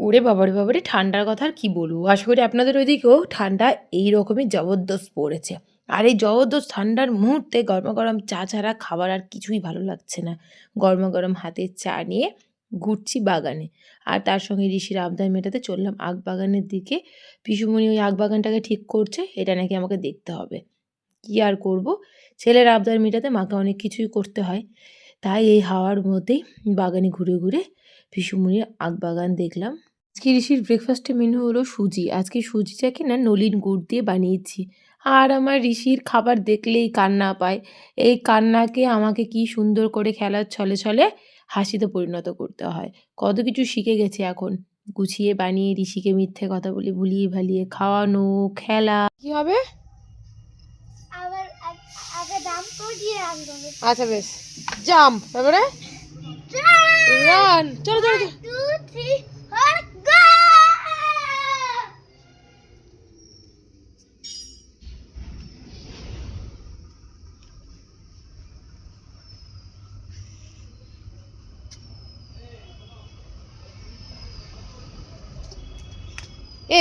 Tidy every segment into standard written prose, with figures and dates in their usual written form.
ওরে বাবারে বাবারে! ঠান্ডার কথা আর কি বলবো? আশা করি আপনাদের ওইদিকেও ঠান্ডা এই রকমই জবরদস্ত পড়েছে। আর এই জবরদস্ত ঠান্ডার মুহূর্তে গরমা গরম চা ছাড়া খাবার আর কিছুই ভালো লাগছে না। গরমা গরম হাতে চা নিয়ে ঘুরছি বাগানে। আর তার সঙ্গে ঋষির আবদার মেটাতে চললাম বাগানের দিকে। পিসুমণি ওই বাগানটাকে ঠিক করছে, এটা নাকি আমাকে দেখতে হবে। কি আর করব? ছেলের আবদার মেটাতে মাকে অনেক কিছুই করতে হয়। তাই এই হাওয়ার মধ্যেই বাগানে ঘুরে ঘুরে পিসুমণির বাগান দেখলাম। আজকে ঋষির ব্রেকফাস্টের মেনু হলো সুজি। আজকে সুজিটাকে না নলেন গুড় দিয়ে বানিয়েছি। আর আমার ঋষির খাবার দেখলেই কান্না পায়। এই কান্নাকে আমাকে কি সুন্দর করে খেলার ছলে ছলে হাসিতে পরিণত করতে হয়। কত কিছু শিখে গেছি এখন। গুছিয়ে বানিয়ে ঋষিকে মিথ্যে কথা বলে ভুলিয়ে ভালিয়ে খাওয়ানো, খেলা। কি হবে? আচ্ছা বেশ, জাম্প, তারপরে রান, চলো চলো চলো।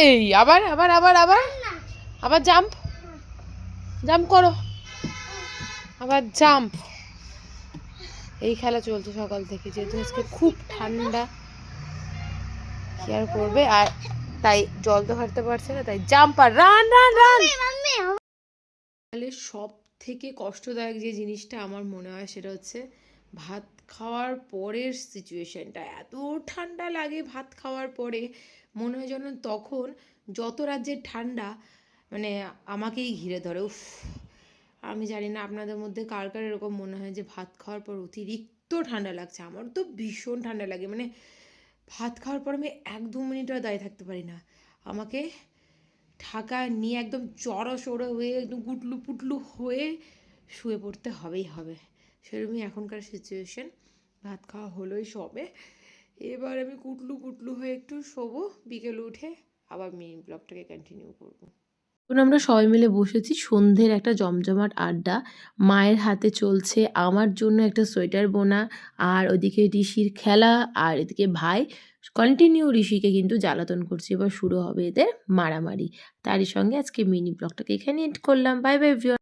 এই আবার আবার আবার আবার আবার জাম্প, জাম্প করো, আবার জাম্প। এই খেলা চলছে সকাল থেকে, যেহেতু আজকে খুব ঠান্ডা, কি আর করবে, আর তাই জল তো হাঁটতে পারছে না, তাই জাম্প আর রান রান রান। তাহলে সব থেকে কষ্টদায়ক যে জিনিসটা আমার মনে হয় সেটা হচ্ছে ভাত খাওয়ার পরের সিচুয়েশনটা। এত ঠান্ডা লাগে ভাত খাওয়ার পরে, মনে হয় যেন তখন যত রাজ্যের ঠান্ডা মানে আমাকেই ঘিরে ধরে। উফ, আমি জানি না আপনাদের মধ্যে কার কার এরকম মনে হয় যে ভাত খাওয়ার পর অতিরিক্ত ঠান্ডা লাগছে। আমার তো ভীষণ ঠান্ডা লাগে, মানে ভাত খাওয়ার পর আমি 1-2 মিনিটও দাঁড়িয়ে থাকতে পারি না। আমাকে ঢাকা নিয়ে একদম জড়সড়ো হয়ে একদম গুটলু পুটলু হয়ে শুয়ে পড়তে হবেই হবে। সেরকমই এখনকার সিচুয়েশন। ভাত খাওয়া হলোই সবে, এবার আমি কুটলু পুটলু হয়ে একটু শোবো, বিকেলে উঠে আবার মিনি ব্লগটাকে কন্টিনিউ করবো। এখন আমরা সবাই মিলে বসেছি, সন্ধ্যের একটা জমজমাট আড্ডা। মায়ের হাতে চলছে আমার জন্য একটা সোয়েটার বোনা, আর ওদিকে ঋষির খেলা, আর এদিকে ভাই কন্টিনিউ ঋষিকে কিন্তু জ্বালাতন করছে। এবার শুরু হবে এদের মারামারি। তারই সঙ্গে আজকে মিনি ব্লগটাকে এখানে এন্ড করলাম। Bye bye everyone.